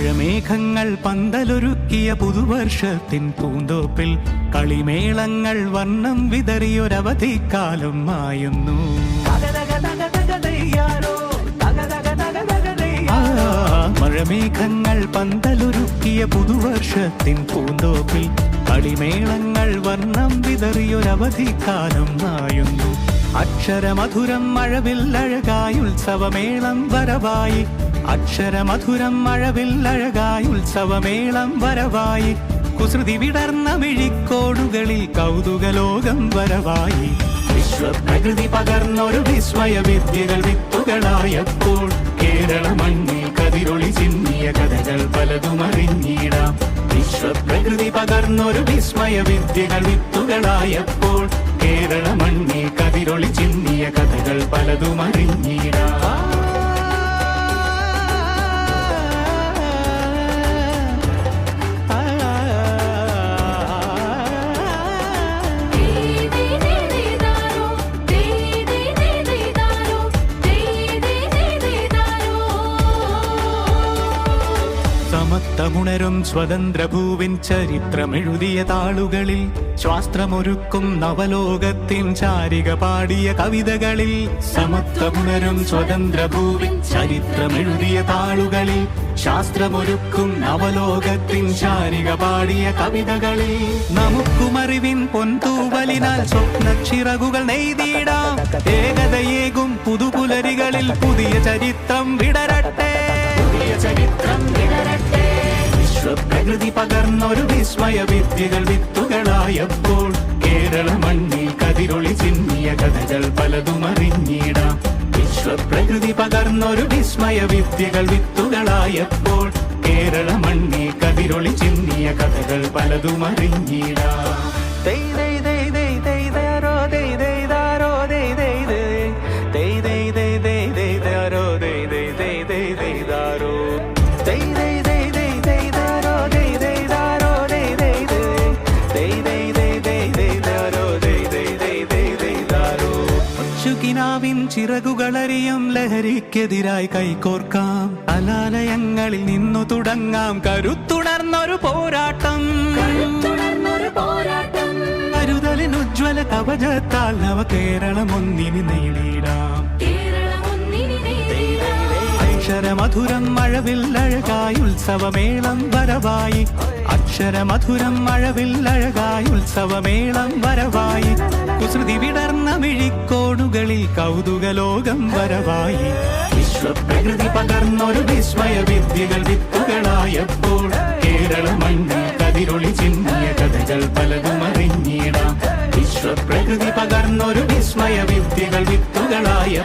മഴമേഘങ്ങൾ പന്തലൊരുക്കിയ പുതുവർഷത്തിൻ പൂന്തോപ്പിൽ കളിമേളങ്ങൾ വർണ്ണം വിതറിയൊരവധിക്കാലം മായുന്നു. മഴമേഘങ്ങൾ പന്തലൊരുക്കിയ പുതുവർഷത്തിൻ പൂന്തോപ്പിൽ കളിമേളങ്ങൾ വർണ്ണം വിതറിയൊരവധിക്കാലം മായുന്നു. അക്ഷരമധുരം മഴവില്ലഴകായി ഉത്സവമേളം വരവായി, അക്ഷരമധുരം മഴവില്ലഴകായി ഉത്സവമേളം വരവായി, കുസൃതി വിടർന്ന മിഴിക്കോടുകളിൽ കൗതുകലോകം വരവായി. വിശ്വപ്രകൃതി പകർന്നൊരു വിസ്മയ വിദ്യകൾ വിത്തുകളായപ്പോൾ കേരള മണ്ണിൽ കതിരൊളി ചിന്നിയ കഥകൾ പലതും അറിഞ്ഞിടാം. വിശ്വപ്രകൃതി പകർന്നൊരു വിസ്മയ വിദ്യകൾ വിത്തുകളായപ്പോൾ കേരള മണ്ണിൽ കതിരൊളി ചിന്നിയ കഥകൾ പലതും അറിഞ്ഞിടാം. സമത്വമുണരും സ്വതന്ത്രഭൂവിൻ ചരിത്രമെഴുതിയ താളുകളിൽ, ശാസ്ത്രമൊരുക്കും നവലോകത്തിൻ ചാരിക പാടിയ കവിതകളിൽ. സമത്വമുണരും സ്വതന്ത്രഭൂവിൻ ചരിത്രമെഴുതിയ താളുകളിൽ, ശാസ്ത്രമൊരുക്കും നവലോകത്തിൻ ചാരിക പാടിയ കവിതകളിൽ. നമുക്കുമറിവിൻ പൊൻതൂവലിനാൽ സ്വപ്നച്ചിറകുകൾ നെയ്തിടാം. ഏകതയേകും പുതുപുലരികളിൽ പുതിയ ചരിത്രം വിടരട്ടെ, പുതിയ ചരിത്രം വിടരട്ടെ. വിശ്വപ്രകൃതി പകർന്നൊരു വിസ്മയ വിദ്യകൾ വിത്തുകളായപ്പോൾ കേരള മണ്ണിൽ കതിരൊളി ചിന്നിയ കഥകൾ പലതും അറിഞ്ഞിടാം. വിശ്വപ്രകൃതി പകർന്നൊരു വിസ്മയ വിദ്യകൾ വിത്തുകളായപ്പോൾ കേരള മണ്ണിൽ കതിരൊളി ചിന്നിയ കഥകൾ പലതും അറിഞ്ഞിടാം. ിൻ ചിറകുകളറിയും ലഹരിക്കെതിരായി കൈകോർക്കാം. കലാലയങ്ങളിൽ നിന്നു തുടങ്ങാം കരുത്തുണർന്നൊരു പോരാട്ടം. കരുതലിൻ ഉജ്ജ്വല കവചത്താൽ നവ കേരളം ഒന്നിന് നേടിയിടാം. അക്ഷരമധുരം മഴവില്ലഴകായി ഉത്സവമേളം വരവായി, അക്ഷരമധുരം മഴവില്ലഴകായി ഉത്സവമേളം വരവായി, കുസൃതി വിടർന്ന മിഴിക്കോടുകളിൽ കൗതുകലോകം വരവായി. വിശ്വപ്രകൃതി പകർന്നൊരു വിസ്മയ വിദ്യകൾ വിത്തുകളായപ്പോൾ കേരള മണ്ണിൽ കതിരൊളി ചിന്നിയ കഥകൾ പലതും അറിഞ്ഞിടാം. വിശ്വപ്രകൃതി പകർന്നൊരു വിസ്മയ വിദ്യകൾ വിത്തുകളായ